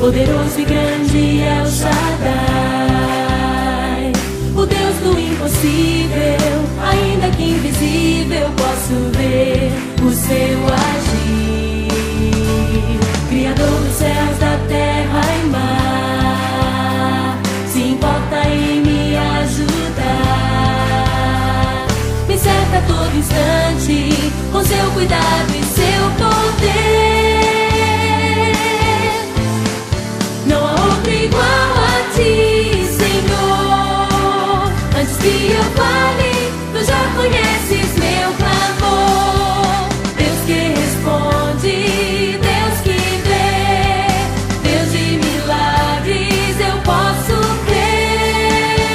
Poderoso e grande é o Shaddai, o Deus do impossível, ainda que invisível, posso ver o seu agir. Criador dos céus, da terra e mar, se importa em me ajudar. Me cerca a todo instante com seu cuidado e seu poder. Igual a ti, Senhor. Antes que eu fale, tu já conheces meu clamor. Deus que responde, Deus que vê, Deus de milagres, eu posso crer.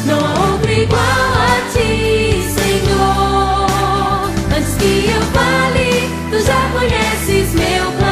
Não há outro igual a ti, Senhor. Antes que eu fale, tu já conheces meu clamor.